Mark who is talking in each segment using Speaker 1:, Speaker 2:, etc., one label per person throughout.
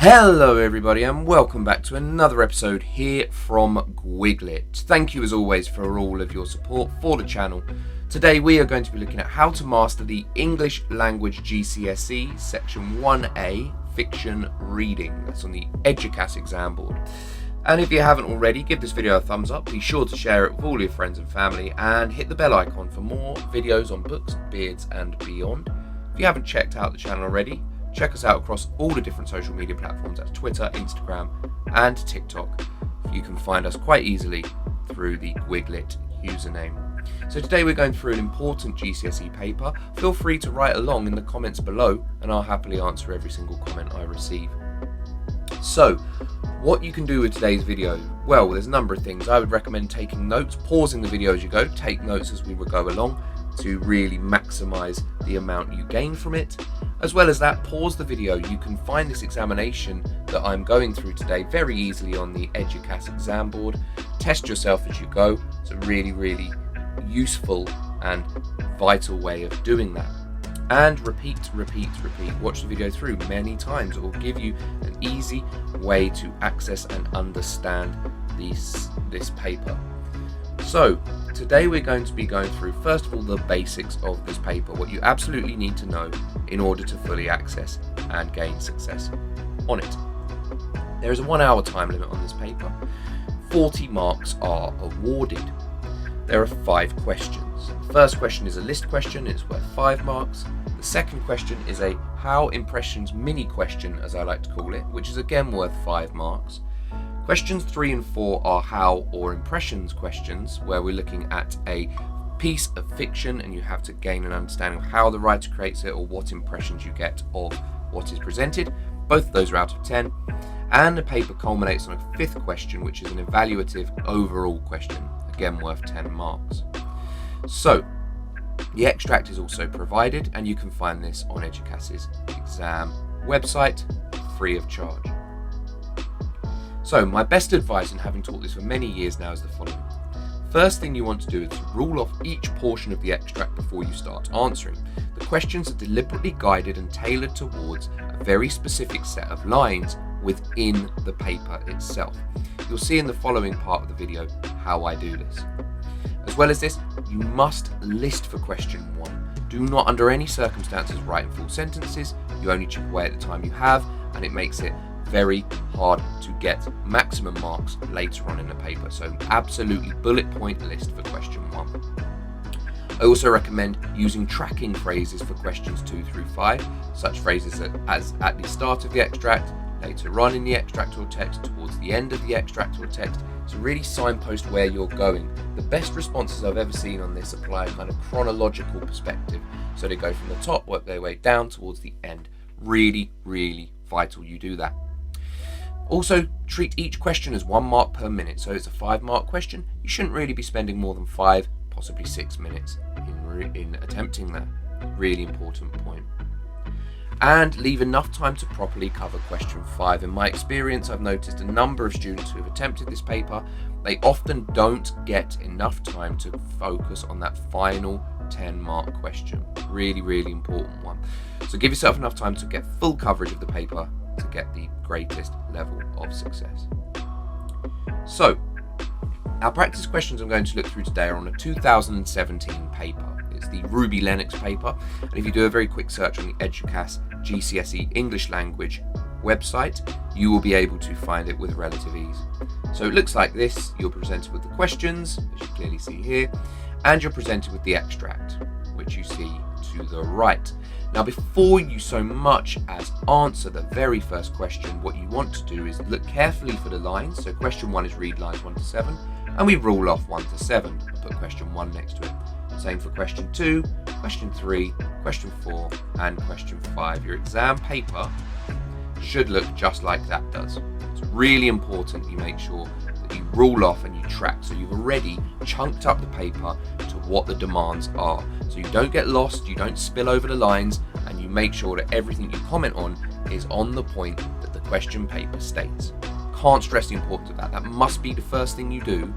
Speaker 1: Hello everybody and welcome back to another episode here from GuigLit. Thank you as always for all of your support for the channel. Today we are going to be looking at how to master the English language GCSE section 1A fiction reading. That's on the EDUQAS exam board. And if you haven't already, give this video a thumbs up, be sure to share it with all your friends and family and hit the bell icon for more videos on books, beards and beyond. If you haven't checked out the channel already, check us out across all the different social media platforms. That's Twitter, Instagram and TikTok. You can find us quite easily through the GuigLit username. So today we're going through an important GCSE paper. Feel free to write along in the comments below and I'll happily answer every single comment I receive. So what you can do with today's video, well, there's a number of things. I would recommend taking notes, pausing the video as you go, take notes as we will go along to really maximize the amount you gain from it. As well as that, pause the video. You can find this examination that I'm going through today very easily on the EDUQAS exam board. Test yourself as you go. It's a really useful and vital way of doing that. And repeat. Watch the video through many times. It will give you an easy way to access and understand this paper. So today we're going to be going through, first of all, the basics of this paper, what you absolutely need to know in order to fully access and gain success on it. There is a 1 hour time limit on this paper. 40 marks are awarded. There are 5 questions. The first question is a list question, it's worth 5 marks. The second question is a how impressions mini question, as I like to call it, which is again worth 5 marks. Questions 3 and 4 are how or impressions questions, where we're looking at a piece of fiction and you have to gain an understanding of how the writer creates it or what impressions you get of what is presented. Both of those are out of 10. And the paper culminates on a 5th question, which is an evaluative overall question, again worth 10 marks. So the extract is also provided and you can find this on EDUQAS's exam website free of charge. So my best advice, in having taught this for many years now, is the following. First thing you want to do is to rule off each portion of the extract before you start answering. The questions are deliberately guided and tailored towards a very specific set of lines within the paper itself. You'll see in the following part of the video how I do this. As well as this, you must list for question 1. Do not under any circumstances write in full sentences. You only chip away at the time you have, and it makes it very hard to get maximum marks later on in the paper. So absolutely bullet point list for question 1. I also recommend using tracking phrases for questions 2 through 5, such phrases as at the start of the extract, later on in the extract or text, towards the end of the extract or text, to really signpost where you're going. The best responses I've ever seen on this apply a kind of chronological perspective, so they go from the top, work their way down towards the end. Really vital you do that. Also, treat each question as 1 mark per minute. So it's a 5 mark question. You shouldn't really be spending more than 5, possibly 6 minutes in attempting that. Really important point. And leave enough time to properly cover question 5. In my experience, I've noticed a number of students who have attempted this paper, they often don't get enough time to focus on that final 10 mark question. Really important one. So give yourself enough time to get full coverage of the paper to get the greatest level of success. So, our practice questions I'm going to look through today are on a 2017 paper. It's the Ruby Lennox paper, and if you do a very quick search on the EDUQAS GCSE English language website, you will be able to find it with relative ease. So it looks like this. You're presented with the questions, as you clearly see here, and you're presented with the extract, which you see to the right. Now, before you so much as answer the very first question, what you want to do is look carefully for the lines. So question 1 is read lines 1 to 7, and we rule off 1 to 7 and put question 1 next to it. Same for question 2, question 3, question 4, and question 5. Your exam paper should look just like that does. It's really important you make sure that you rule off and you track, so you've already chunked up the paper to what the demands are. So you don't get lost, you don't spill over the lines, and you make sure that everything you comment on is on the point that the question paper states. Can't stress the importance of that. That must be the first thing you do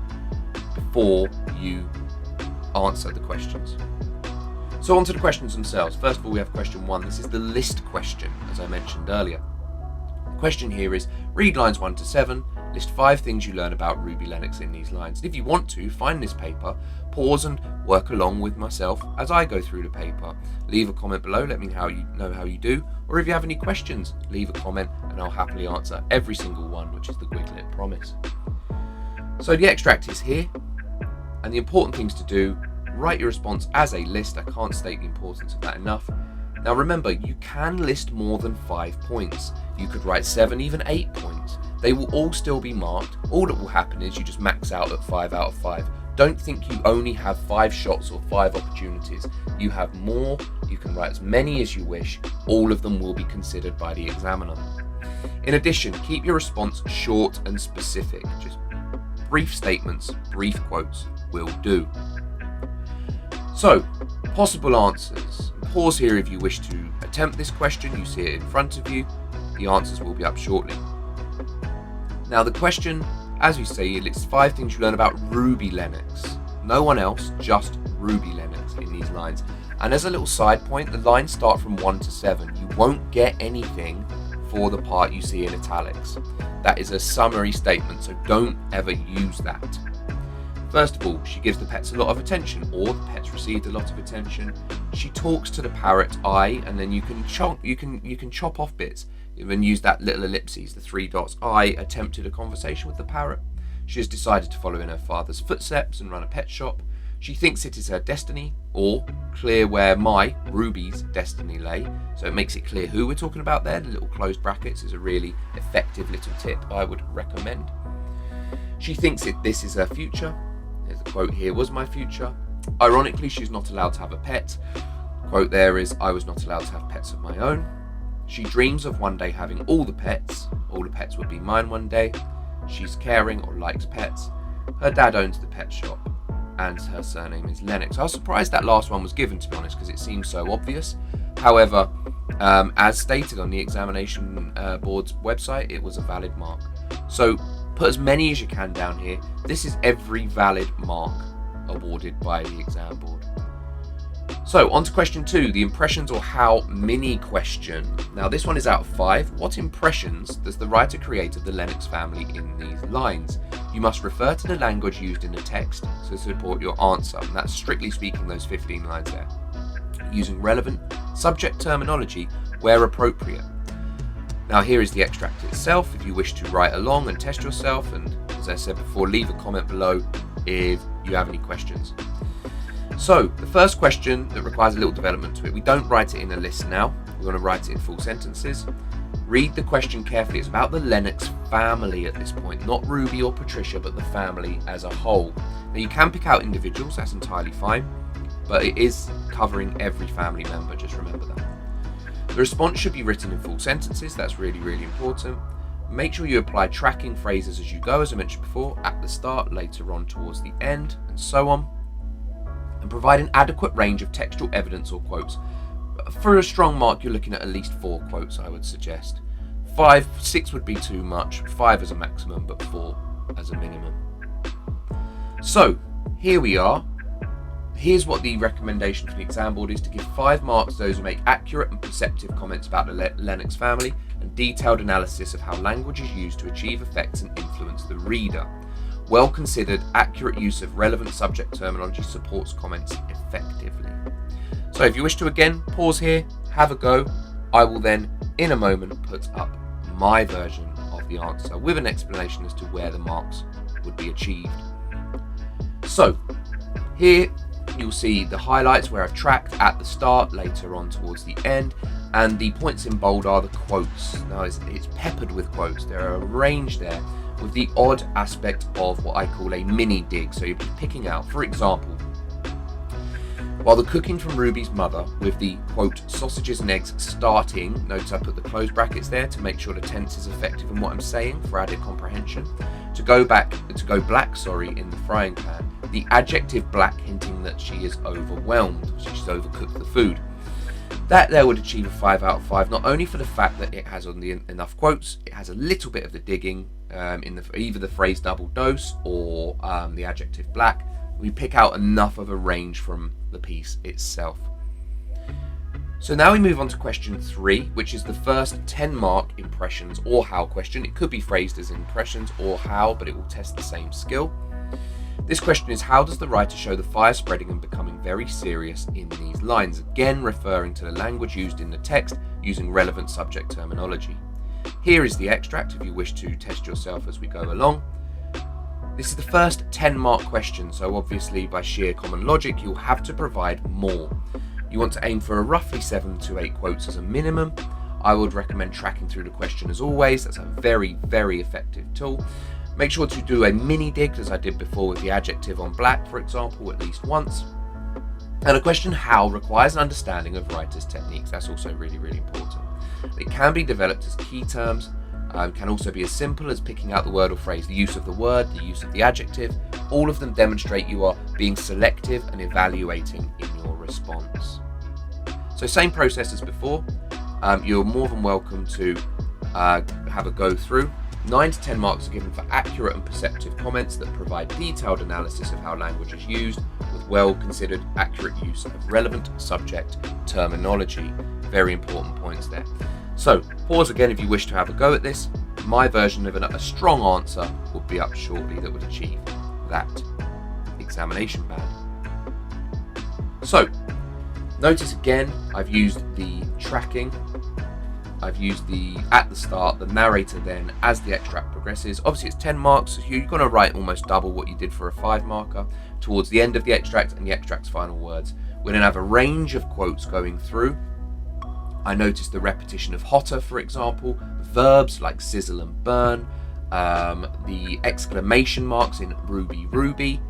Speaker 1: before you answer the questions. So on to the questions themselves. First of all, we have question 1. This is the list question, as I mentioned earlier. Question here is, read lines 1 to 7, list 5 things you learn about Ruby Lennox in these lines. And if you want to, find this paper, pause and work along with myself as I go through the paper. Leave a comment below, let me know how you do, or if you have any questions, leave a comment and I'll happily answer every single one, which is the GuigLit promise. So the extract is here, and the important things to do, write your response as a list. I can't state the importance of that enough. Now remember, you can list more than 5 points. You could write 7, even 8 points. They will all still be marked. All that will happen is you just max out at 5 out of 5. Don't think you only have 5 shots or 5 opportunities. You have more, you can write as many as you wish. All of them will be considered by the examiner. In addition, keep your response short and specific. Just brief statements, brief quotes will do. So, possible answers. Pause here if you wish to attempt this question. You see it in front of you. The answers will be up shortly. Now the question, as we say, it lists 5 things you learn about Ruby Lennox. No one else, just Ruby Lennox in these lines. And as a little side point, the lines start from 1 to 7. You won't get anything for the part you see in italics. That is a summary statement, so don't ever use that. First of all, she gives the pets a lot of attention, or the pets received a lot of attention. She talks to the parrot, I, and then you can chop off bits and use that little ellipses, the 3 dots. I attempted a conversation with the parrot. She has decided to follow in her father's footsteps and run a pet shop. She thinks it is her destiny, or clear where my, Ruby's, destiny lay. So it makes it clear who we're talking about there. The little closed brackets is a really effective little tip I would recommend. She thinks this is her future. There's a quote here, was my future. Ironically, she's not allowed to have a pet. Quote there is, I was not allowed to have pets of my own. She dreams of one day having all the pets would be mine one day. She's caring or likes pets. Her dad owns the pet shop and her surname is Lennox. I was surprised that last one was given, to be honest, because it seems so obvious. However, as stated on the examination board's website, it was a valid mark. So put as many as you can down here. This is every valid mark awarded by the exam board. So on to question 2, the impressions or how mini question. Now this one is out of 5. What impressions does the writer create of the Lennox family in these lines? You must refer to the language used in the text to support your answer, and that's strictly speaking those 15 lines there. Using relevant subject terminology where appropriate. Now here is the extract itself. If you wish to write along and test yourself, and as I said before, leave a comment below if you have any questions. So the first question that requires a little development to it, we don't write it in a list now, we want to write it in full sentences. Read the question carefully. It's about the Lennox family at this point, not Ruby or Patricia, but the family as a whole. Now you can pick out individuals, that's entirely fine, but it is covering every family member, just remember that. The response should be written in full sentences, that's really, really important. Make sure you apply tracking phrases as you go, as I mentioned before, at the start, later on towards the end, and so on. And provide an adequate range of textual evidence or quotes. For a strong mark, you're looking at least 4 quotes, I would suggest. 6 would be too much, 5 as a maximum, but 4 as a minimum. So, here we are. Here's what the recommendation for the exam board is: to give 5 marks to those who make accurate and perceptive comments about the Lennox family, and detailed analysis of how language is used to achieve effects and influence the reader. Well considered, accurate use of relevant subject terminology supports comments effectively. So if you wish to again pause here, have a go. I will then in a moment put up my version of the answer with an explanation as to where the marks would be achieved. So here you'll see the highlights where I've tracked at the start, later on towards the end, and the points in bold are the quotes. Now it's peppered with quotes. There are arranged there with the odd aspect of what I call a mini dig. So you'll be picking out, for example, while the cooking from Ruby's mother with the quote sausages and eggs starting, notice I put the closed brackets there to make sure the tense is effective in what I'm saying for added comprehension. To go black, in the frying pan, the adjective black hinting that she is overwhelmed, so she's overcooked the food. That there would achieve a 5 out of 5, not only for the fact that it has enough quotes, it has a little bit of the digging in either the phrase double dose or the adjective black. We pick out enough of a range from the piece itself. So now we move on to question 3, which is the first 10-mark impressions or how question. It could be phrased as impressions or how, but it will test the same skill. This question is, how does the writer show the fire spreading and becoming very serious in these lines? Again, referring to the language used in the text using relevant subject terminology. Here is the extract if you wish to test yourself as we go along. This is the first 10-mark question, so obviously by sheer common logic you'll have to provide more. You want to aim for a roughly 7 to 8 quotes as a minimum. I would recommend tracking through the question as always. That's a very, very effective tool. Make sure to do a mini dig, as I did before with the adjective on black, for example, at least once. And a question how requires an understanding of writers' techniques. That's also really, really important. It can be developed as key terms, can also be as simple as picking out the word or phrase, the use of the word, the use of the adjective. All of them demonstrate you are being selective and evaluating in your response. So same process as before. You're more than welcome to have a go through. 9 to 10 marks are given for accurate and perceptive comments that provide detailed analysis of how language is used with well-considered, accurate use of relevant subject terminology. Very important points there. So, pause again if you wish to have a go at this. My version of a strong answer will be up shortly that would achieve that examination band. So, notice again, I've used the tracking. I've used the at the start, the narrator then, as the extract progresses. Obviously it's 10 marks, so you're going to write almost double what you did for a 5-marker towards the end of the extract and the extract's final words. We're going to have a range of quotes going through. I noticed the repetition of hotter, for example, verbs like sizzle and burn, the exclamation marks in ruby, ruby.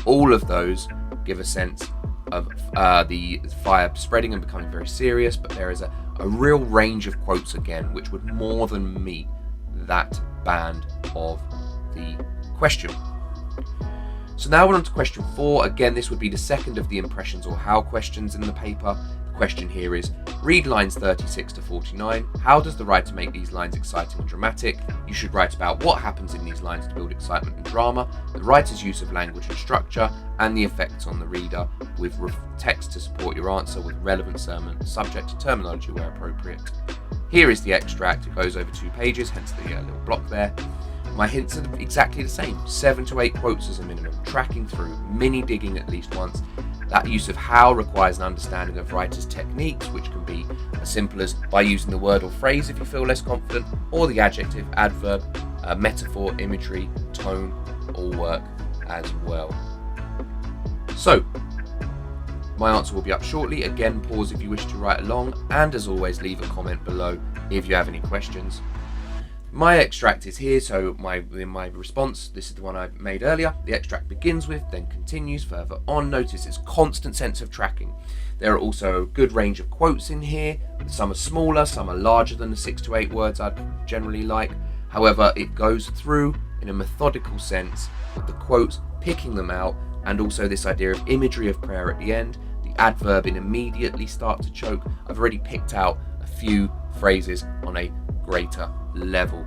Speaker 1: All of those give a sense of the fire spreading and becoming very serious, but there is a real range of quotes again, which would more than meet that band of the question. So now we're on to question 4. Again, this would be the second of the impressions or how questions in the paper. The question here is, read lines 36 to 49. How does the writer make these lines exciting and dramatic? You should write about what happens in these lines to build excitement and drama, the writer's use of language and structure, and the effects on the reader, with text to support your answer with relevant subject terminology where appropriate. Here is the extract. It goes over 2 pages, hence the little block there. My hints are exactly the same. 7 to 8 quotes as a minimum, tracking through, mini digging at least once. That use of how requires an understanding of writers' techniques, which can be as simple as by using the word or phrase if you feel less confident, or the adjective, adverb, metaphor, imagery, tone, all work as well. So, my answer will be up shortly. Again, pause if you wish to write along, and as always, leave a comment below if you have any questions. My extract is here, so in my response, this is the one I made earlier. The extract begins with, then continues further on. Notice its constant sense of tracking. There are also a good range of quotes in here. Some are smaller, some are larger than the 6 to 8 words I'd generally like. However, it goes through in a methodical sense with the quotes, picking them out, and also this idea of imagery of prayer at the end. The adverb in immediately start to choke. I've already picked out a few phrases on a greater level.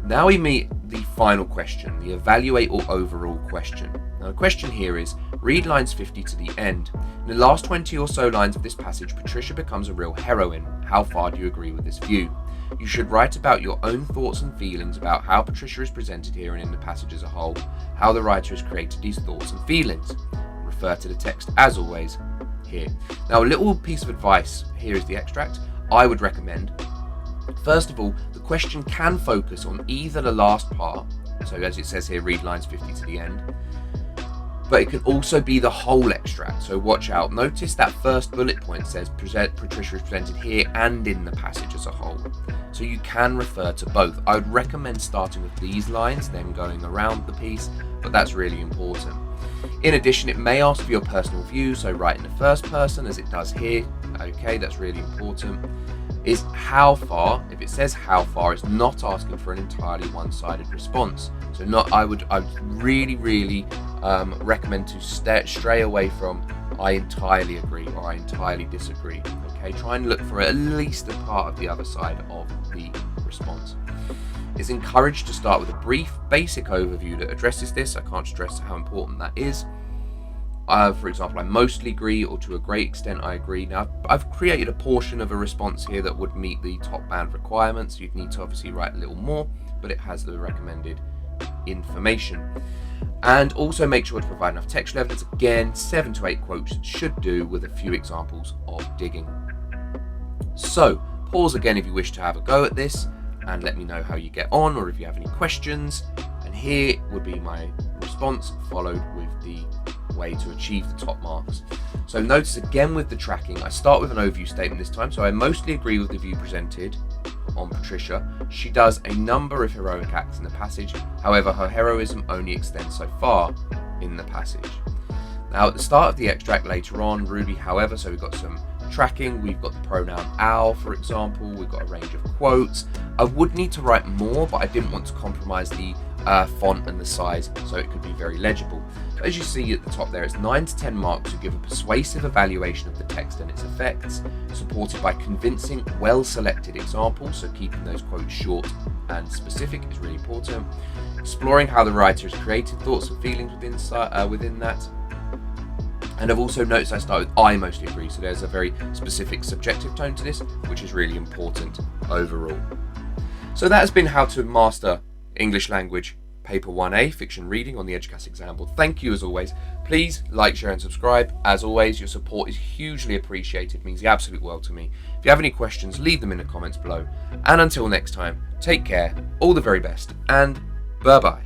Speaker 1: Now we meet the final question, the evaluate or overall question. Now the question here is, read lines 50 to the end. In the last 20 or so lines of this passage, Patricia becomes a real heroine. How far do you agree with this view? You should write about your own thoughts and feelings about how Patricia is presented here and in the passage as a whole, how the writer has created these thoughts and feelings. Refer to the text as always here. Now a little piece of advice, here is the extract. I would recommend, first of all, the question can focus on either the last part, so as it says here, read lines 50 to the end, but it can also be the whole extract, so watch out. Notice that first bullet point says Patricia is presented here and in the passage as a whole, so you can refer to both. I would recommend starting with these lines, then going around the piece, but that's really important. In addition, it may ask for your personal view, so write in the first person as it does here. Okay, that's really important. Is how far, if it says how far, it's not asking for an entirely one-sided response. So I would really recommend to stray away from I entirely agree or I entirely disagree. Okay, try and look for at least a part of the other side of the response. It's encouraged to start with a brief, basic overview that addresses this. I can't stress how important that is. For example, I mostly agree, or to a great extent I agree. Now, I've created a portion of a response here that would meet the top band requirements. You'd need to obviously write a little more, but it has the recommended information. And also make sure to provide enough textual evidence. Again, 7 to 8 quotes should do, with a few examples of digging. So, pause again if you wish to have a go at this, and let me know how you get on, or if you have any questions. And here would be my response, followed with the way to achieve the top marks. So notice again with the tracking, I start with an overview statement this time. So I mostly agree with the view presented on Patricia. She does a number of heroic acts in the passage. However, her heroism only extends so far in the passage. Now at the start of the extract later on, Ruby, however, so we've got some tracking, we've got the pronoun our, for example, we've got a range of quotes. I would need to write more, but I didn't want to compromise the font and the size, so it could be very legible. But as you see at the top there, it's 9 to 10 marks to give a persuasive evaluation of the text and its effects, supported by convincing, well-selected examples, so keeping those quotes short and specific is really important. Exploring how the writer has created thoughts and feelings within that. And I've also noticed I start with I mostly agree, so there's a very specific subjective tone to this, which is really important overall. So that has been how to master English language paper 1A fiction reading on the EDUQAS exam board. Thank you as always. Please like, share and subscribe. As always, your support is hugely appreciated, means the absolute world to me. If you have any questions, leave them in the comments below. And until next time, take care, all the very best, and bye bye.